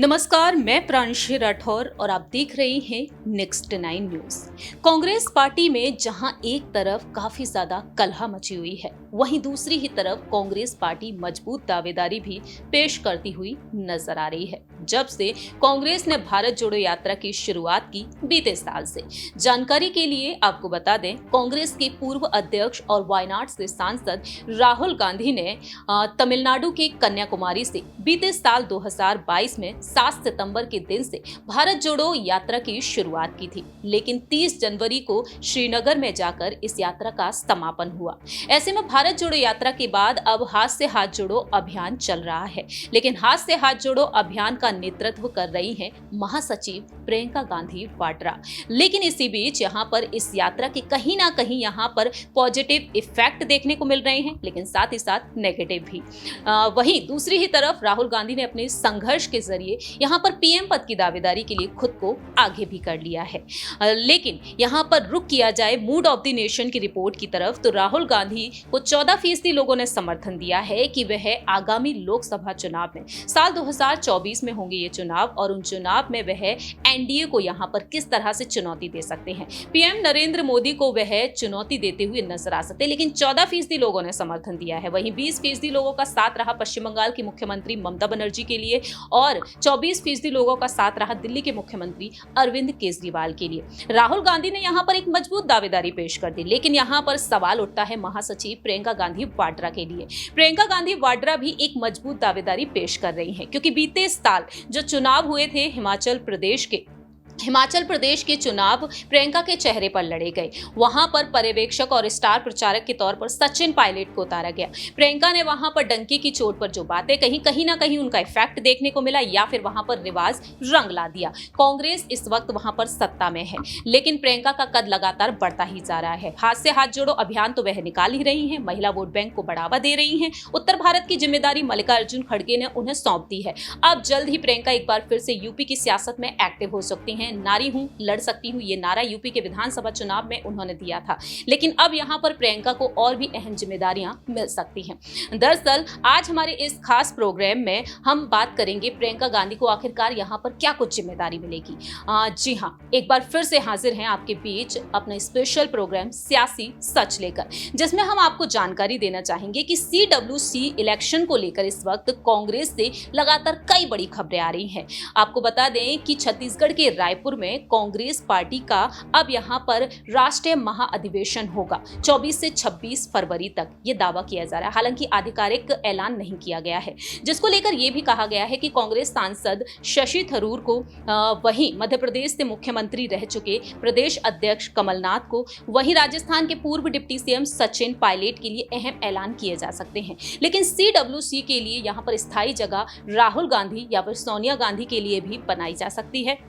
नमस्कार, मैं प्रांशी राठौर और आप देख रहे हैं नेक्स्ट 9 न्यूज। कांग्रेस पार्टी में जहां एक तरफ काफी ज्यादा कलह मची हुई है, वहीं दूसरी ही तरफ कांग्रेस पार्टी मजबूत दावेदारी भी पेश करती हुई नजर आ रही है। जब से कांग्रेस ने भारत जोड़ो यात्रा की शुरुआत की बीते साल से। जानकारी के लिए आपको बता दें, कांग्रेस के पूर्व अध्यक्ष और वायनाड से सांसद राहुल गांधी ने तमिलनाडु के कन्याकुमारी से बीते साल 2022 में 7 सितंबर के दिन से भारत जोड़ो यात्रा की शुरुआत की थी, लेकिन 30 जनवरी को श्रीनगर में जाकर इस यात्रा का समापन हुआ। ऐसे में भारत जोड़ो यात्रा के बाद अब हाथ से हाथ जोड़ो अभियान चल रहा है, लेकिन हाथ से हाथ जोड़ो अभियान का नेतृत्व कर रही हैं महासचिव प्रियंका गांधी वाड्रा। लेकिन इसी बीच यहाँ पर इस यात्रा के कहीं ना कहीं यहाँ पर पॉजिटिव इफेक्ट देखने को मिल रहे हैं, लेकिन साथ ही साथ नेगेटिव भी। वहीं दूसरी ही तरफ राहुल गांधी ने अपने संघर्ष के जरिए यहाँ पर पीएम पद की दावेदारी के लिए खुद को आगे भी कर लिया है। लेकिन यहाँ पर रुक किया जाए मूड ऑफ द नेशन की रिपोर्ट की तरफ, तो राहुल गांधी को 14% लोगों ने समर्थन दिया है कि वह आगामी लोकसभा चुनाव में साल 2024 में होंगे ये चुनाव, और उन चुनाव में वह एनडीए को यहाँ पर किस तरह से चुनौती दे सकते हैं। पीएम नरेंद्र मोदी को वह चुनौती देते हुए नजर आ सकते हैं, लेकिन 14% लोगों ने समर्थन दिया है। वहीं 20% लोगों का साथ रहा पश्चिम बंगाल की मुख्यमंत्री ममता बनर्जी के लिए, और 24% लोगों का साथ रहा दिल्ली के मुख्यमंत्री अरविंद केजरीवाल के लिए। राहुल गांधी ने यहां पर एक मजबूत दावेदारी पेश कर दी, लेकिन यहां पर सवाल उठता है महासचिव प्रियंका गांधी वाड्रा के लिए। प्रियंका गांधी वाड्रा भी एक मजबूत दावेदारी पेश कर रही हैं, क्योंकि बीते साल जो चुनाव हुए थे हिमाचल प्रदेश के चुनाव प्रियंका के चेहरे पर लड़े गए। वहां पर पर्यवेक्षक और स्टार प्रचारक के तौर पर सचिन पायलट को उतारा गया। प्रियंका ने वहां पर डंकी की चोट पर जो बातें कही, कहीं ना कहीं उनका इफेक्ट देखने को मिला, या फिर वहां पर रिवाज रंग ला दिया। कांग्रेस इस वक्त वहां पर सत्ता में है, लेकिन प्रियंका का कद लगातार बढ़ता ही जा रहा है। हाथ से हाथ जोड़ो अभियान तो वह निकाल ही रही है, महिला वोट बैंक को बढ़ावा दे रही है। उत्तर भारत की जिम्मेदारी मल्लिकार्जुन खड़गे ने उन्हें सौंप दी है। अब जल्द ही प्रियंका एक बार फिर से यूपी की सियासत में एक्टिव हो सकती है। नारी हूं, लड़ सकती हूं, ये नारा यूपी के विधानसभा चुनाव में उन्होंने दिया था, लेकिन अब यहां पर प्रियंका को और भी अहम जिम्मेदारियां मिल सकती हैं। दरअसल आज हमारे इस खास प्रोग्राम में हम बात करेंगे प्रियंका गांधी को आखिरकार यहां पर क्या कुछ जिम्मेदारी मिलेगी। जी हां, एक बार फिर से हाजिर हैं आपके बीच अपना स्पेशल प्रोग्राम सियासी सच लेकर, जिसमें हम आपको जानकारी देना चाहेंगे कि CWC इलेक्शन को लेकर इस वक्त कांग्रेस से लगातार कई बड़ी खबरें आ रही हैं। आपको बता दें कि छत्तीसगढ़ के रायपुर में कांग्रेस पार्टी का अब यहां पर राष्ट्रीय महाअधिवेशन होगा 24 से 26 फरवरी तक, ये दावा किया जा रहा है। हालांकि आधिकारिक ऐलान नहीं किया गया है, जिसको लेकर यह भी कहा गया है कि कांग्रेस सांसद शशि थरूर को, वहीं मध्य प्रदेश से मुख्यमंत्री रह चुके प्रदेश अध्यक्ष कमलनाथ को, वहीं राजस्थान के पूर्व डिप्टी सीएम सचिन पायलट के लिए अहम ऐलान किए जा सकते हैं। लेकिन CWC के लिए यहां पर स्थायी जगह राहुल गांधी या फिर सोनिया गांधी के लिए भी बनाई जा सकती है।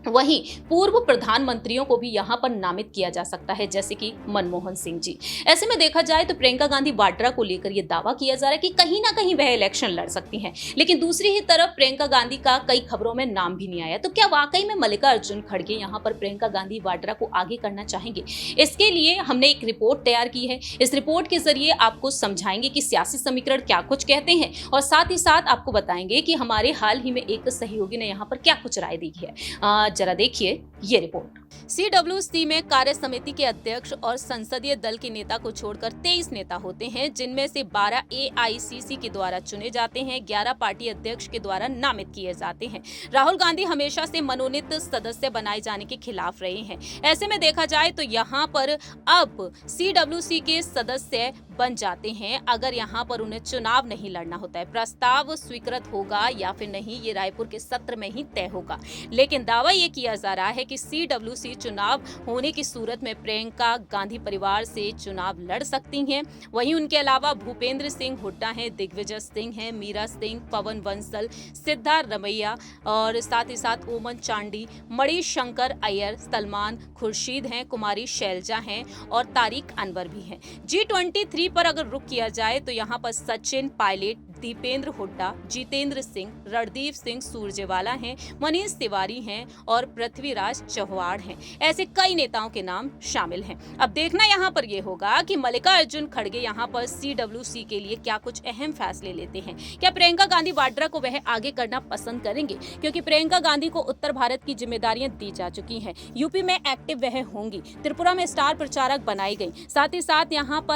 वहीं पूर्व प्रधानमंत्रियों को भी यहां पर नामित किया जा सकता है, जैसे कि मनमोहन सिंह जी। ऐसे में देखा जाए तो प्रियंका गांधी वाड्रा को लेकर यह दावा किया जा रहा है कि कहीं ना कहीं वह इलेक्शन लड़ सकती हैं, लेकिन दूसरी ही तरफ प्रियंका गांधी का कई खबरों में नाम भी नहीं आया। तो क्या वाकई में मल्लिकार्जुन खड़गे यहां पर प्रियंका गांधी वाड्रा को आगे करना चाहेंगे? इसके लिए हमने एक रिपोर्ट तैयार की है। इस रिपोर्ट के जरिए आपको समझाएंगे कि सियासी समीकरण क्या कुछ कहते हैं, और साथ ही साथ आपको बताएंगे कि हमारे हाल ही में एक सहयोगी ने यहाँ पर क्या कुछ राय दी है। जरा देखिए ये रिपोर्ट। CWC में कार्य समिति के अध्यक्ष और संसदीय दल के नेता को छोड़कर 23 नेता होते हैं, जिनमें से 12 AICC के द्वारा चुने जाते हैं, 11 पार्टी अध्यक्ष के द्वारा नामित किए जाते हैं। राहुल गांधी हमेशा से मनोनीत सदस्य बनाए जाने के खिलाफ रहे हैं। ऐसे में देखा जाए तो यहाँ पर अब CWC के सदस्य बन जाते हैं अगर यहाँ पर उन्हें चुनाव नहीं लड़ना होता है। प्रस्ताव स्वीकृत होगा या फिर नहीं, ये रायपुर के सत्र में ही तय होगा, लेकिन दावा ये किया जा रहा है कि CWC चुनाव होने की सूरत में प्रियंका गांधी परिवार से चुनाव लड़ सकती हैं। वहीं उनके अलावा भूपेंद्र सिंह हुड्डा हैं, दिग्विजय सिंह हैं, मीरा सिंह, पवन बंसल, सिद्धार्थ रमैया, और साथ ही साथ ओमन चांडी, मणिशंकर अय्यर, सलमान खुर्शीद हैं, कुमारी शैलजा हैं और तारिक अनवर भी हैं। G23 पर अगर रुख किया जाए तो यहाँ पर सचिन पायलट, दीपेंद्र हुड्डा, जितेंद्र सिंह, रणदीप सिंह सुरजेवाला हैं, मनीष तिवारी हैं और पृथ्वीराज चव्हाण हैं। ऐसे कई नेताओं के नाम शामिल हैं। अब देखना यहाँ पर यह होगा कि मल्लिकार्जुन खड़गे यहाँ पर CWC के लिए क्या कुछ अहम फैसले लेते हैं। क्या प्रियंका गांधी वाड्रा को वह आगे करना पसंद करेंगे, क्योंकि प्रियंका गांधी को उत्तर भारत की जिम्मेदारियां दी जा चुकी हैं। यूपी में एक्टिव वह होंगी, त्रिपुरा में स्टार प्रचारक बनाई गई। साथ ही साथ यहाँ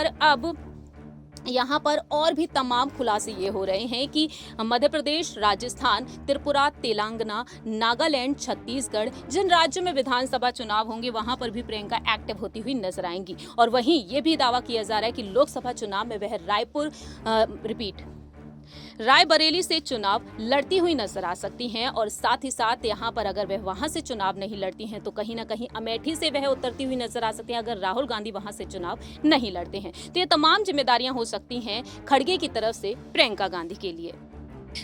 पर और भी तमाम खुलासे ये हो रहे हैं कि मध्य प्रदेश, राजस्थान, त्रिपुरा, तेलंगाना, नागालैंड, छत्तीसगढ़, जिन राज्यों में विधानसभा चुनाव होंगे वहां पर भी प्रियंका एक्टिव होती हुई नजर आएंगी। और वहीं ये भी दावा किया जा रहा है कि लोकसभा चुनाव में वह रायबरेली से चुनाव लड़ती हुई नजर आ सकती हैं। और साथ ही साथ यहाँ पर अगर वह वहां से चुनाव नहीं लड़ती हैं तो कहीं ना कहीं अमेठी से वह उतरती हुई नजर आ सकती हैं, अगर राहुल गांधी वहां से चुनाव नहीं लड़ते हैं। तो ये तमाम जिम्मेदारियां हो सकती हैं खड़गे की तरफ से प्रियंका गांधी के लिए।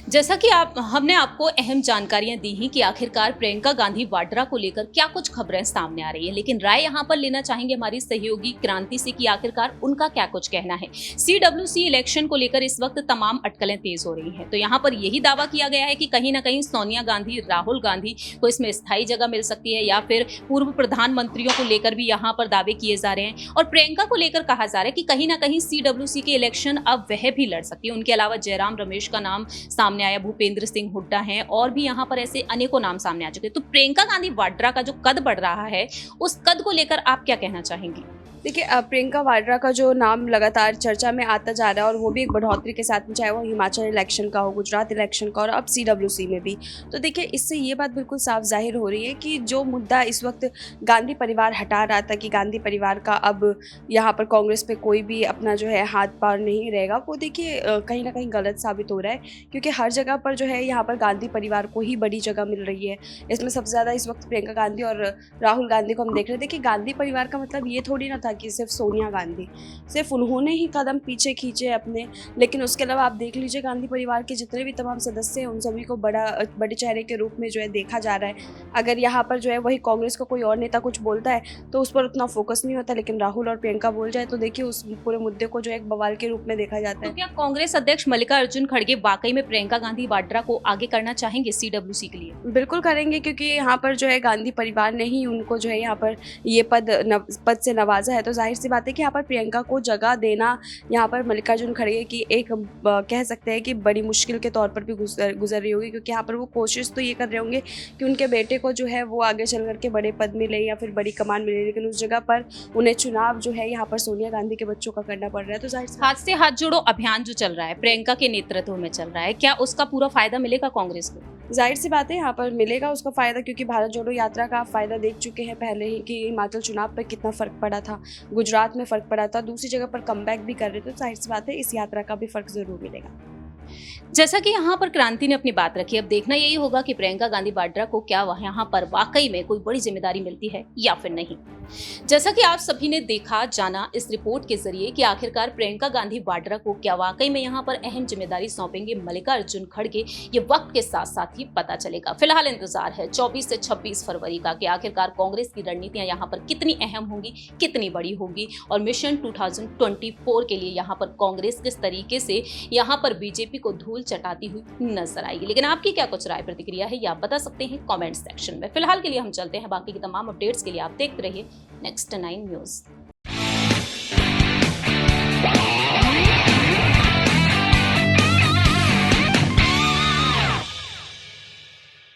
जैसा कि हमने आपको अहम जानकारियां दी हैं कि आखिरकार प्रियंका गांधी वाड्रा को लेकर क्या कुछ खबरें सामने आ रही है, लेकिन राय यहां पर लेना चाहेंगे हमारी सहयोगी क्रांति से कि आखिरकार उनका क्या कुछ कहना है। CWC इलेक्शन को लेकर इस वक्त तमाम अटकलें तेज हो रही हैं, तो यहां पर यही दावा किया गया है कि कहीं ना कहीं सोनिया गांधी, राहुल गांधी को इसमें स्थायी जगह मिल सकती है, या फिर पूर्व प्रधानमंत्रियों को लेकर भी यहाँ पर दावे किए जा रहे हैं। और प्रियंका को लेकर कहा जा रहा है कि कहीं ना कहीं CWC के इलेक्शन अब वह भी लड़ सकती है। उनके अलावा जयराम रमेश का नाम सामने आया, भूपेंद्र सिंह हुड्डा हैं, और भी यहाँ पर ऐसे अनेकों नाम सामने आ चुके हैं। तो प्रियंका गांधी वाड्रा का जो कद बढ़ रहा है, उस कद को लेकर आप क्या कहना चाहेंगी? देखिए, प्रियंका वाड्रा का जो नाम लगातार चर्चा में आता जा रहा है और वो भी एक बढ़ोतरी के साथ में, चाहे वो हिमाचल इलेक्शन का हो, गुजरात इलेक्शन का, और अब CWC में भी। तो देखिए, इससे ये बात बिल्कुल साफ जाहिर हो रही है कि जो मुद्दा इस वक्त गांधी परिवार हटा रहा था कि गांधी परिवार का अब यहाँ पर कांग्रेस पे कोई भी अपना जो है हाथ पार नहीं रहेगा, वो देखिए कहीं ना कहीं गलत साबित हो रहा है। क्योंकि हर जगह पर जो है यहाँ पर गांधी परिवार को ही बड़ी जगह मिल रही है। इसमें सबसे ज़्यादा इस वक्त प्रियंका गांधी और राहुल गांधी को हम देख रहे हैं। देखिए, गांधी परिवार का मतलब ये थोड़ी ना था कि सिर्फ सोनिया गांधी, सिर्फ उन्होंने ही कदम पीछे खींचे अपने, लेकिन उसके अलावा आप देख लीजिए गांधी परिवार के जितने भी तमाम सदस्य हैं उन सभी को बड़े चेहरे के रूप में जो है देखा जा रहा है। अगर यहाँ पर जो है वही कांग्रेस का कोई और नेता कुछ बोलता है तो उस पर उतना फोकस नहीं होता, लेकिन राहुल और प्रियंका बोल जाए तो देखिए उस पूरे मुद्दे को जो है एक बवाल के रूप में देखा जाता है। तो क्या कांग्रेस अध्यक्ष मल्लिकार्जुन खड़गे वाकई में प्रियंका गांधी वाड्रा को आगे करना चाहेंगे CWC के लिए? बिल्कुल करेंगे, क्योंकि यहाँ पर जो है गांधी परिवार ने ही उनको जो है यहाँ पर ये पद से नवाजा है। तो जाहिर सी बात है कि यहाँ पर प्रियंका को जगह देना यहाँ पर मल्लिकार्जुन खड़गे की एक कह सकते हैं कि बड़ी मुश्किल के तौर पर भी गुजर रही होगी। क्योंकि यहाँ पर वो कोशिश तो ये कर रहे होंगे कि उनके बेटे को जो है वो आगे चल करके बड़े पद मिले या फिर बड़ी कमान मिले, लेकिन उस जगह पर उन्हें चुनाव जो है यहाँ पर सोनिया गांधी के बच्चों का करना पड़ रहा है। तो जाहिर हाथ से हाथ जोड़ो अभियान जो चल रहा है, प्रियंका के नेतृत्व में चल रहा है, क्या उसका पूरा फायदा मिलेगा कांग्रेस को? जाहिर सी बात है यहाँ पर मिलेगा उसका फ़ायदा, क्योंकि भारत जोड़ो यात्रा का फ़ायदा देख चुके हैं पहले ही कि हिमाचल चुनाव पर कितना फ़र्क पड़ा था, गुजरात में फ़र्क पड़ा था, दूसरी जगह पर कमबैक भी कर रहे थे। तो जाहिर सी बात है इस यात्रा का भी फ़र्क ज़रूर मिलेगा। जैसा कि यहाँ पर क्रांति ने अपनी बात रखी, अब देखना यही होगा कि प्रियंका गांधी वाड्रा को क्या यहाँ पर वाकई में कोई बड़ी जिम्मेदारी मिलती है या फिर नहीं। जैसा कि आप सभी ने देखा जाना इस रिपोर्ट के जरिए कि आखिरकार प्रियंका गांधी वाड्रा को क्या वाकई में यहाँ पर अहम जिम्मेदारी सौंपेंगे मल्लिकार्जुन खड़गे, ये वक्त के साथ साथ ही पता चलेगा। फिलहाल इंतजार है 24 से 26 फरवरी का कि आखिरकार कांग्रेस की रणनीतियां यहाँ पर कितनी अहम होंगी, कितनी बड़ी होगी, और मिशन 2024 के लिए यहाँ पर कांग्रेस किस तरीके से यहाँ पर बीजेपी को धूल चटाती हुई नजर आएगी। लेकिन आपकी क्या कुछ राय प्रतिक्रिया है, ये आप बता सकते हैं कमेंट सेक्शन में। फिलहाल के लिए हम चलते हैं, बाकी की तमाम अपडेट्स के लिए आप देखते रहिए Next 9 News।